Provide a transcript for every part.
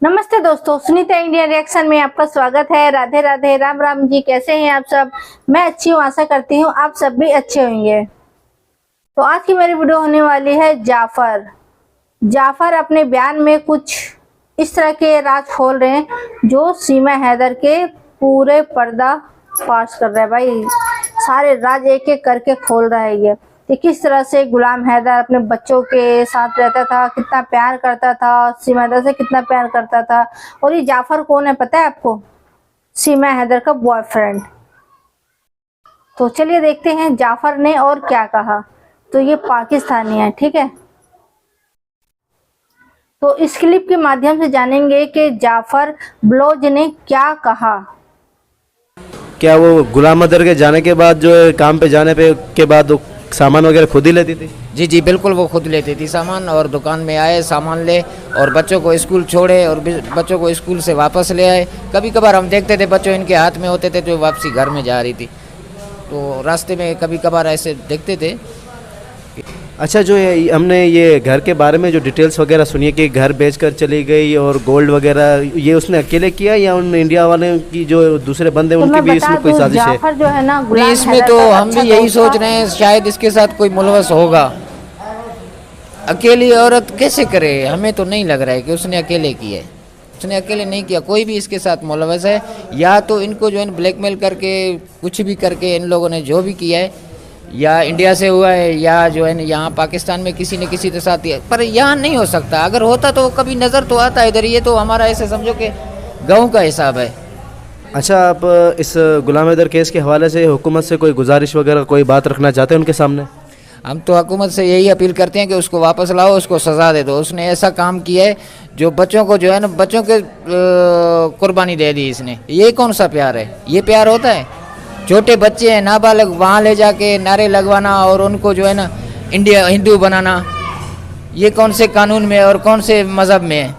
नमस्ते दोस्तों, Sunita India reaction में आपका स्वागत है। राधे राधे, राम राम जी। कैसे हैं आप सब? मैं अच्छी हूँ, आशा करती हूँ आप सब भी अच्छे होंगे। तो आज की मेरी वीडियो होने वाली है जाफर अपने बयान में कुछ इस तरह के राज खोल रहे हैं जो सीमा हैदर के पूरे पर्दा फाश कर रहा है। भाई सारे राज एक एक करके खोल रहा है ये कि किस तरह से गुलाम हैदर अपने बच्चों के साथ रहता था, कितना प्यार करता था, सीमा हैदर से कितना प्यार करता था। और ये जाफर कौन है पता है आपको? सीमा हैदर का बॉयफ्रेंड। तो चलिए देखते हैं जाफर ने और क्या कहा। तो ये पाकिस्तानी है, ठीक है। तो इस क्लिप के माध्यम से जानेंगे कि जाफर बलोच ने क्या कहा। क्या वो गुलाम हैदर के जाने के बाद जो है काम पे जाने पे के बाद वो सामान वगैरह खुद ही लेती थी? जी जी बिल्कुल, वो खुद लेती थी सामान, और दुकान में आए सामान ले और बच्चों को स्कूल छोड़े और बच्चों को स्कूल से वापस ले आए। कभी कभार हम देखते थे बच्चों इनके हाथ में होते थे जो वापसी घर में जा रही थी, तो रास्ते में कभी कभार ऐसे देखते थे। अच्छा, जो हमने ये घर के बारे में जो डिटेल्स वगैरह सुनी है कि घर बेचकर चली गई और गोल्ड वगैरह, ये उसने अकेले किया या उन इंडिया वाले की जो दूसरे बंदे तो उनके भी इसमें कोई साजिश है? जाफर जो है ना, नहीं, इसमें तो हम भी यही सोच रहे हैं शायद इसके साथ कोई मुलवस होगा। अकेली औरत कैसे करे? हमें तो नहीं लग रहा है कि उसने अकेले किया है। उसने अकेले नहीं किया, कोई भी इसके साथ मुलवस है। या तो इनको जो है ब्लैकमेल करके कुछ भी करके इन लोगों ने जो भी किया है, या इंडिया से हुआ है या जो है यहाँ पाकिस्तान में किसी ने किसी के साथ दिया, पर यहाँ नहीं हो सकता। अगर होता तो कभी नज़र तो आता है इधर। ये तो हमारा ऐसे समझो कि गाँव का हिसाब है। अच्छा, आप इस गुलाम हैदर केस के हवाले से हुकूमत से कोई गुजारिश वगैरह कोई बात रखना चाहते हैं उनके सामने? हम तो हुकूमत से यही अपील करते हैं कि उसको वापस लाओ, उसको सज़ा दे दो। उसने ऐसा काम किया है जो बच्चों को जो है ना, बच्चों के कुर्बानी दे दी इसने। ये कौन सा प्यार है? ये प्यार होता है? छोटे बच्चे हैं नाबालग, वहाँ ले जाके नारे लगवाना और उनको जो है ना इंडिया हिंदू बनाना, ये कौन से कानून में और कौन से मज़हब में है?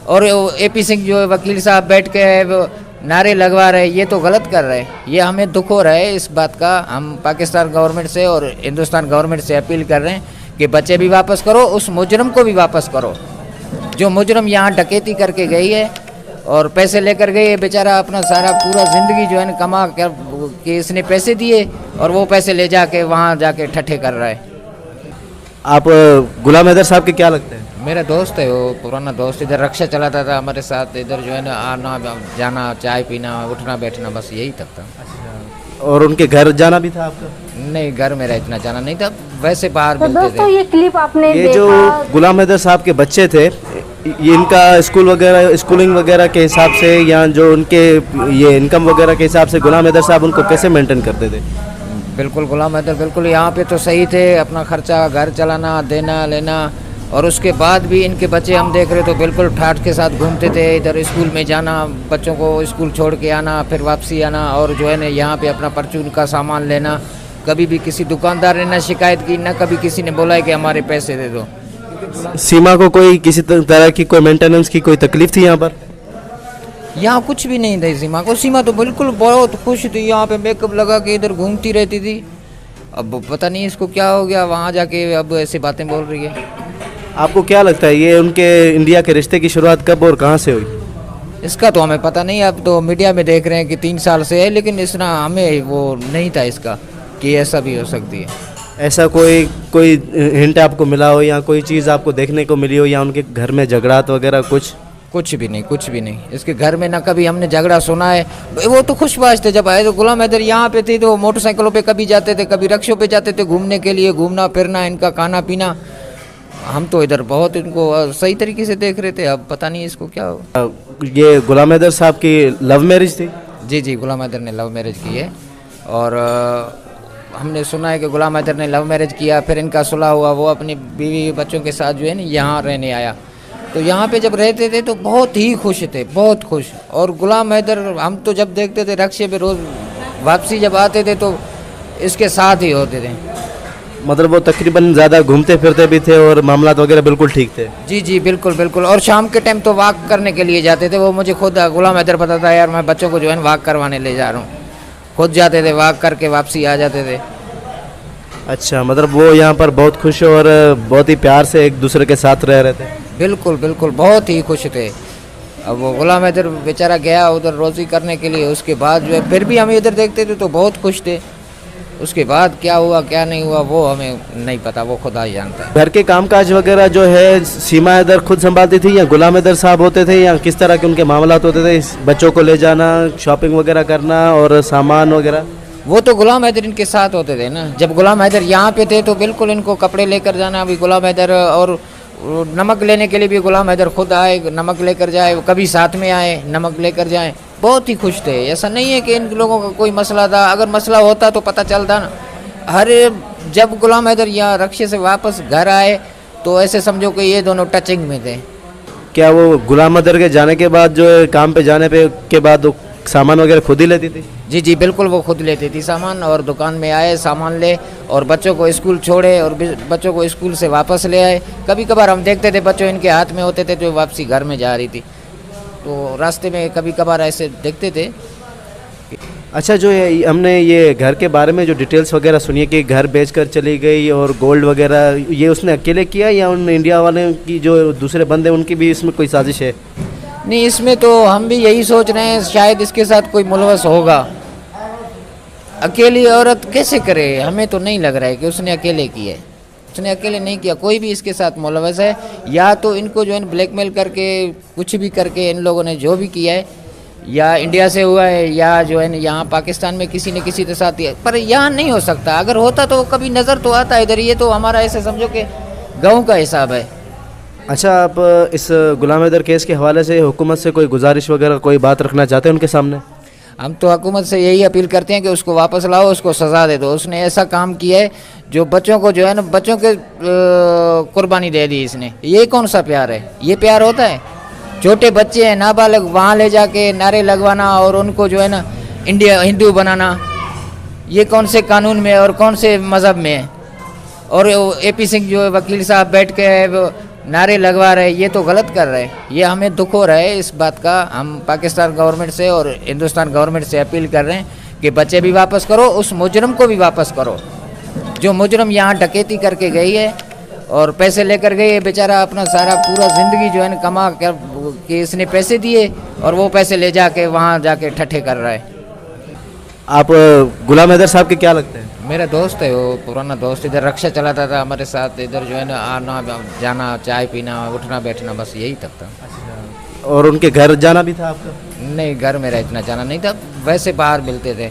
और AP सिंह जो वकील साहब बैठ के नारे लगवा रहे, ये तो गलत कर रहे हैं। ये हमें दुख हो रहा है इस बात का। हम पाकिस्तान गवर्नमेंट से और हिंदुस्तान गवर्नमेंट से अपील कर रहे हैं कि बच्चे भी वापस करो, उस मुजरम को भी वापस करो जो मुजरम यहाँ डकैती करके गई है और पैसे लेकर गई है। बेचारा अपना सारा पूरा ज़िंदगी जो है ना कमा कर कि इसने पैसे दिए और वो पैसे ले जाके वहाँ जाके ठट्ठे कर रहा है। आप गुलाम हैदर साहब के क्या लगते हैं? मेरा दोस्त है, वो पुराना दोस्त। इधर रक्षा चलाता था हमारे साथ। इधर जो है ना आना जाना, चाय पीना, उठना बैठना, बस यही तक था। और उनके घर जाना भी था आपका? नहीं, घर मेरा इतना जाना नहीं था, वैसे बाहर तो मिलते दोस्तों थे। ये क्लिप आपने ये देखा। जो गुलाम हैदर साहब के बच्चे थे, ये इनका स्कूल वगैरह, स्कूलिंग वगैरह के हिसाब से या जो उनके ये इनकम वगैरह के हिसाब से गुलाम हैदर साहब उनको कैसे मेंटेन करते थे? बिल्कुल, गुलाम हैदर बिल्कुल यहाँ पे तो सही थे। अपना खर्चा, घर चलाना, देना लेना, और उसके बाद भी इनके बच्चे हम देख रहे तो बिल्कुल ठाठ के साथ घूमते थे। इधर स्कूल में जाना, बच्चों को स्कूल छोड़ के आना, फिर वापसी आना, और जो है ना यहाँ पे अपना परचून का सामान लेना। कभी भी किसी दुकानदार ने ना शिकायत की, ना कभी किसी ने बोला है कि हमारे पैसे दे दो। सीमा को कोई किसी तरह की कोई मेंटेनेंस की कोई तकलीफ थी यहाँ पर? यहाँ कुछ भी नहीं था सीमा को। सीमा तो बिल्कुल बहुत खुश थी, यहाँ पे मेकअप लगा के इधर घूमती रहती थी। अब पता नहीं इसको क्या हो गया, वहाँ जाके अब ऐसी बातें बोल रही है। आपको क्या लगता है ये उनके इंडिया के रिश्ते की शुरुआत कब और कहाँ से हुई? इसका तो हमें पता नहीं। अब तो मीडिया में देख रहे हैं कि 3 साल से है, लेकिन इतना हमें वो नहीं था इसका कि ऐसा भी हो सकती है। ऐसा कोई हिंट आपको मिला हो या कोई चीज़ आपको देखने को मिली हो, या उनके घर में झगड़ात वगैरह कुछ? कुछ भी नहीं, कुछ भी नहीं। इसके घर में ना कभी हमने झगड़ा सुना है। वो तो खुशबाश थे। जब आए तो गुलाम हैदर यहाँ पे थे तो मोटरसाइकिलों पे कभी जाते थे, कभी रिक्शों पे जाते थे घूमने के लिए, घूमना फिरना, इनका खाना पीना। हम तो इधर बहुत इनको सही तरीके से देख रहे थे। अब पता नहीं इसको क्या हो। ये गुलाम हैदर साहब की लव मैरिज थी? जी जी, गुलाम हैदर ने लव मैरिज की है। और हमने सुना है कि गुलाम हैदर ने लव मैरिज किया, फिर इनका सुलह हुआ। वो अपनी बीवी बच्चों के साथ जो है ना यहाँ रहने आया। तो यहाँ पे जब रहते थे तो बहुत ही खुश थे, बहुत खुश। और गुलाम हैदर हम तो जब देखते थे रक्शे पे रोज़ वापसी जब आते थे तो इसके साथ ही होते थे। मतलब वो तकरीबन ज़्यादा घूमते फिरते भी थे और मामला वगैरह बिल्कुल ठीक थे? जी जी बिल्कुल बिल्कुल। और शाम के टाइम तो वॉक करने के लिए जाते थे। वो मुझे खुद गुलाम हैदर पता था, यार मैं बच्चों को जो है वॉक करवाने ले जा रहा हूँ। खुद जाते थे, वॉक करके वापसी आ जाते थे। अच्छा, मतलब वो यहाँ पर बहुत खुश और बहुत ही प्यार से एक दूसरे के साथ रह रहे थे? बिल्कुल बिल्कुल, बहुत ही खुश थे। अब वो गुलाम हैदर बेचारा गया उधर रोज़ी करने के लिए, उसके बाद जो है फिर भी हम इधर देखते थे तो बहुत खुश थे। उसके बाद क्या हुआ क्या नहीं हुआ वो हमें नहीं पता, वो खुदा ही जानता है। घर के कामकाज वगैरह जो है सीमा हैदर खुद संभालती थी या गुलाम हैदर साहब होते थे, या किस तरह के उनके मामलात होते थे? बच्चों को ले जाना, शॉपिंग वगैरह करना और सामान वगैरह? वो तो गुलाम हैदर इनके साथ होते थे ना। जब गुलाम हैदर यहाँ पे थे तो बिल्कुल इनको कपड़े लेकर जाना भी गुलाम हैदर, और नमक लेने के लिए भी गुलाम हैदर खुद आए, नमक लेकर जाए, कभी साथ में आए नमक लेकर जाए। बहुत ही खुश थे। ऐसा नहीं है कि इन लोगों का कोई मसला था, अगर मसला होता तो पता चलता ना। हर जब गुलाम हैदर यहाँ रक्शे से वापस घर आए तो ऐसे समझो कि ये दोनों टचिंग में थे। क्या वो गुलाम हैदर के जाने के बाद जो है काम पे जाने पे के बाद वो सामान वगैरह खुद ही लेती थी? जी जी बिल्कुल, वो खुद लेती थी सामान, और दुकान में आए सामान ले और बच्चों को स्कूल छोड़े और बच्चों को स्कूल से वापस ले आए। कभी कभार हम देखते थे बच्चों इनके हाथ में होते थे जो वापसी घर में जा रही थी, तो रास्ते में कभी कभार ऐसे देखते थे। अच्छा, जो है हमने ये घर के बारे में जो डिटेल्स वगैरह सुनी है कि घर बेचकर चली गई और गोल्ड वगैरह, ये उसने अकेले किया या उन इंडिया वाले की जो दूसरे बंदे उनकी भी इसमें कोई साजिश है? नहीं, इसमें तो हम भी यही सोच रहे हैं शायद इसके साथ कोई मुलवस होगा। अकेली औरत कैसे करे? हमें तो नहीं लग रहा है कि उसने अकेले की है। उसने अकेले नहीं किया, कोई भी इसके साथ मुलवस है। या तो इनको जो है ब्लैकमेल करके कुछ भी करके इन लोगों ने जो भी किया है, या इंडिया से हुआ है या जो है यहाँ पाकिस्तान में किसी ने किसी के साथ किया, पर यहाँ नहीं हो सकता। अगर होता तो कभी नज़र तो आता है इधर। ये तो हमारा ऐसे समझो कि गाँव का हिसाब है। अच्छा, आप इस गुलाम हैदर केस के हवाले से हुकूमत से कोई गुजारिश वगैरह कोई बात रखना चाहते हैं उनके सामने? हम तो हुकूमत से यही अपील करते हैं कि उसको वापस लाओ, उसको सज़ा दे दो। उसने ऐसा काम किया है जो बच्चों को जो है ना, बच्चों के कुर्बानी दे दी इसने। ये कौन सा प्यार है? ये प्यार होता है? छोटे बच्चे हैं नाबालिग, वहाँ ले जाके नारे लगवाना और उनको जो है ना इंडिया हिंदू बनाना, ये कौन से कानून में और कौन से मज़हब में है? और AP सिंह जो वकील साहब बैठ के नारे लगवा रहे, ये तो गलत कर रहे हैं। ये हमें दुख हो रहा है इस बात का। हम पाकिस्तान गवर्नमेंट से और हिंदुस्तान गवर्नमेंट से अपील कर रहे हैं कि बच्चे भी वापस करो, उस मुजरम को भी वापस करो जो मुजरम यहाँ डकैती करके गई है और पैसे लेकर गई है। बेचारा अपना सारा पूरा ज़िंदगी जो है ना कमा कर कि इसने पैसे दिए और वो पैसे ले जाके वहाँ जाके ठट्ठे कर रहा है। आप गुलाम हैदर साहब के क्या लगते हैं? मेरा दोस्त है, वो पुराना दोस्त। इधर रक्षा चलाता था हमारे साथ, इधर जो है ना आना जाना, चाय पीना, उठना बैठना, बस यही तक था। और उनके घर जाना भी था आपका? नहीं, घर मेरा इतना जाना नहीं था, वैसे बाहर मिलते थे।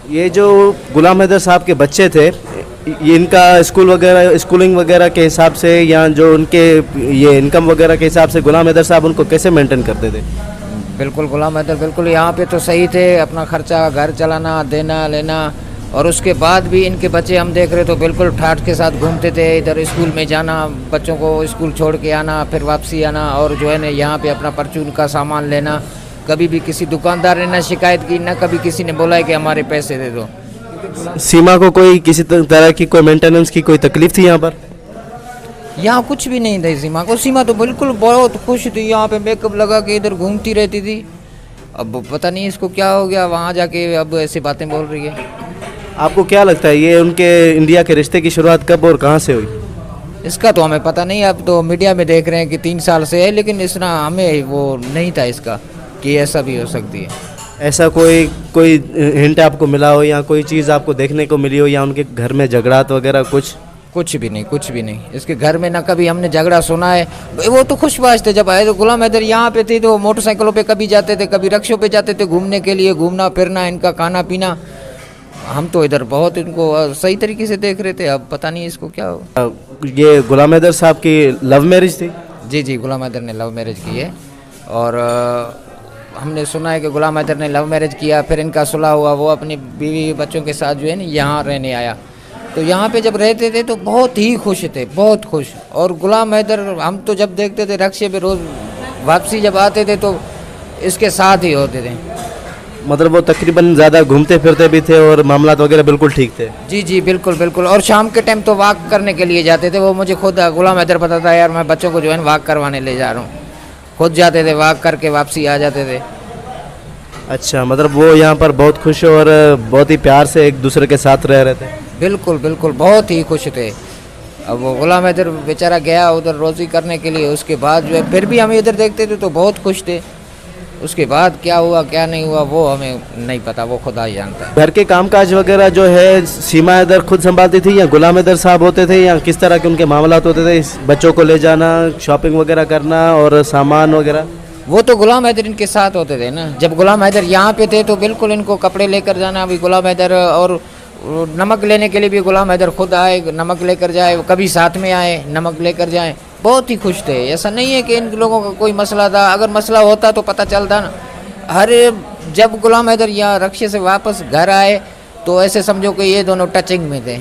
ये जो गुलाम हैदर साहब के बच्चे थे, ये इनका स्कूल वगैरह स्कूलिंग वगैरह के हिसाब से या जो उनके ये इनकम वगैरह के हिसाब से गुलाम हैदर साहब उनको कैसे मेंटेन करते थे? बिल्कुल गुलाम हैदर बिल्कुल यहाँ पे तो सही थे, अपना खर्चा घर चलाना देना लेना। और उसके बाद भी इनके बच्चे हम देख रहे तो बिल्कुल ठाठ के साथ घूमते थे। इधर स्कूल में जाना, बच्चों को स्कूल छोड़ के आना, फिर वापसी आना, और जो है ना यहाँ पे अपना परचून का सामान लेना। कभी भी किसी दुकानदार ने ना शिकायत की, ना कभी किसी ने बोला है कि हमारे पैसे दे दो। सीमा को कोई किसी तरह की कोई मेंटेनेंस की कोई तकलीफ थी यहाँ पर? यहाँ कुछ भी नहीं था सीमा को। सीमा तो बिल्कुल बहुत खुश थी, यहाँ पे मेकअप लगा के इधर घूमती रहती थी। अब पता नहीं इसको क्या हो गया, वहाँ जाके अब ऐसी बातें बोल रही है। आपको क्या लगता है ये उनके इंडिया के रिश्ते की शुरुआत कब और कहाँ से हुई? इसका तो हमें पता नहीं। अब तो मीडिया में देख रहे हैं कि 3 साल से है, लेकिन इसना हमें वो नहीं था इसका कि ऐसा भी हो सकती है। ऐसा कोई हिंट आपको मिला हो या कोई चीज़ आपको देखने को मिली हो, या उनके घर में झगड़ात वगैरह कुछ? कुछ भी नहीं, कुछ भी नहीं। इसके घर में ना कभी हमने झगड़ा सुना है। वो तो खुशबाश थे। जब आए तो गुलाम हैदर यहाँ पे थे तो मोटरसाइकिलों पे कभी जाते थे, कभी रिक्शों पे जाते थे घूमने के लिए, घूमना फिरना, इनका खाना पीना। हम तो इधर बहुत इनको सही तरीके से देख रहे थे। अब पता नहीं इसको क्या हो। ये गुलाम हैदर साहब की लव मैरिज थी? जी जी, गुलाम हैदर ने लव मैरिज की है। और हमने सुना है कि गुलाम हैदर ने लव मैरिज किया, फिर इनका सुलह हुआ। वो अपनी बीवी बच्चों के साथ जो है ना यहाँ रहने आया। तो यहाँ पे जब रहते थे तो बहुत ही खुश थे, बहुत खुश। और गुलाम हैदर हम तो जब देखते थे रक्शे पे रोज़ वापसी जब आते थे तो इसके साथ ही होते थे। मतलब वो तकरीबन ज़्यादा घूमते फिरते भी थे और मामलात वगैरह बिल्कुल ठीक थे? जी जी बिल्कुल बिल्कुल। और शाम के टाइम तो वॉक करने के लिए जाते थे। वो मुझे खुद गुलाम हैदर पता था, यार मैं बच्चों को जो है वॉक करवाने ले जा रहा हूँ। खुद जाते थे, वॉक करके वापसी आ जाते थे। अच्छा, मतलब वो यहाँ पर बहुत खुश और बहुत ही प्यार से एक दूसरे के साथ रह रहे थे? बिल्कुल बिल्कुल, बहुत ही खुश थे। अब वो गुलाम हैदर बेचारा गया उधर रोज़ी करने के लिए, उसके बाद जो है फिर भी हम इधर देखते थे तो बहुत खुश थे। उसके बाद क्या हुआ क्या नहीं हुआ वो हमें नहीं पता, वो खुदा ही जानता है। घर के कामकाज वगैरह जो है सीमा हैदर खुद संभालती थी या गुलाम हैदर साहब होते थे, या किस तरह के उनके मामलात होते थे? बच्चों को ले जाना, शॉपिंग वगैरह करना और सामान वगैरह? वो तो गुलाम हैदर इनके साथ होते थे ना। जब गुलाम हैदर यहाँ पे थे तो बिल्कुल इनको कपड़े लेकर जाना भी गुलाम हैदर, और नमक लेने के लिए भी गुलाम हैदर खुद आए, नमक लेकर जाए, कभी साथ में आए नमक लेकर जाए। बहुत ही खुश थे। ऐसा नहीं है कि इन लोगों का कोई मसला था, अगर मसला होता तो पता चलता ना। हर जब गुलाम हैदर यहाँ रक्शे से वापस घर आए तो ऐसे समझो कि ये दोनों टचिंग में थे।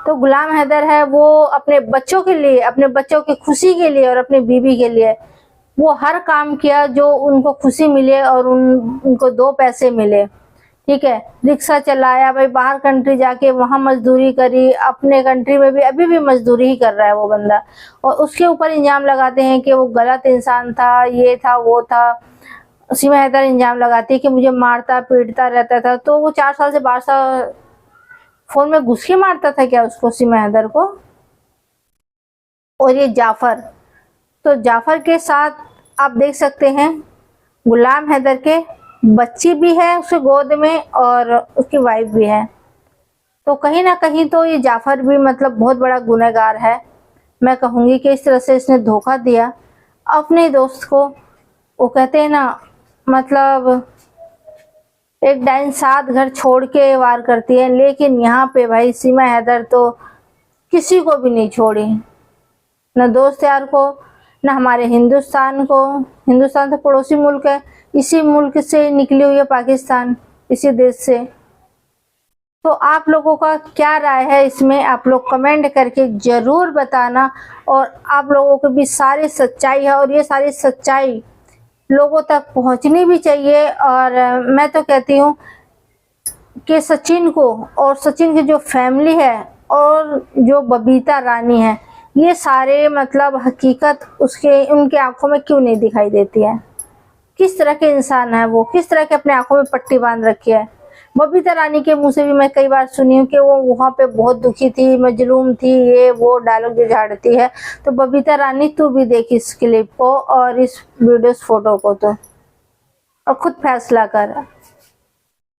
तो गुलाम हैदर है वो अपने बच्चों के लिए, अपने बच्चों की खुशी के लिए और अपनी बीवी के लिए वो हर काम किया जो उनको खुशी मिले और उनको 2 पैसे मिले। ठीक है, रिक्शा चलाया भाई, बाहर कंट्री जाके वहां मजदूरी करी, अपने कंट्री में भी अभी भी मजदूरी ही कर रहा है वो बंदा, और उसके ऊपर इल्जाम लगाते हैं कि वो गलत इंसान था, ये था वो था। सीमा हैदर इल्जाम लगाती है कि मुझे मारता पीटता रहता था। तो वो 4 साल से 12 साल फोन में घुस के मारता था क्या उसको, सीमा हैदर को? और ये जाफर, तो जाफर के साथ आप देख सकते हैं गुलाम हैदर के बच्ची भी है उसके गोद में और उसकी वाइफ भी है। तो कहीं ना कहीं तो ये जाफर भी मतलब बहुत बड़ा गुनहगार है। मैं कहूँगी कि इस तरह से इसने धोखा दिया अपने दोस्त को। वो कहते हैं ना, मतलब एक डाइन 7 घर छोड़ के वार करती है, लेकिन यहाँ पे भाई सीमा हैदर तो किसी को भी नहीं छोड़ी, न दोस्त यार को, न हमारे हिंदुस्तान को। हिंदुस्तान तो पड़ोसी मुल्क है, इसी मुल्क से निकली हुई है पाकिस्तान, इसी देश से। तो आप लोगों का क्या राय है इसमें, आप लोग कमेंट करके जरूर बताना। और आप लोगों को भी सारी सच्चाई है और ये सारी सच्चाई लोगों तक पहुंचनी भी चाहिए। और मैं तो कहती हूँ कि सचिन को और सचिन की जो फैमिली है और जो बबीता रानी है, ये सारे मतलब हकीकत उनके आंखों में क्यों नहीं दिखाई देती है? किस तरह के इंसान है वो, किस तरह के अपने आंखों में पट्टी बांध रखी है। बबीता रानी के मुंह से भी मैं कई बार सुनी हूँ कि वो वहाँ पे बहुत दुखी थी, मजलूम थी, ये वो डायलॉग जो झाड़ती है। तो बबीता रानी तू भी देख इस क्लिप को और इस वीडियो फोटो को तो, और खुद फैसला कर।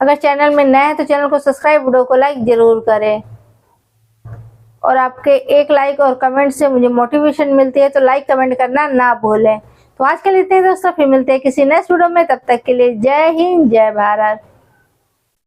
अगर चैनल में नए हैं तो चैनल को सब्सक्राइब, वीडियो को लाइक जरूर करें। और आपके एक लाइक और कमेंट से मुझे मोटिवेशन मिलती है, तो लाइक कमेंट करना ना भूलें। तो आज के लिए इतने दोस्तों, फिर मिलते हैं किसी नेक्स्ट वीडियो में। तब तक के लिए जय हिंद, जय भारत।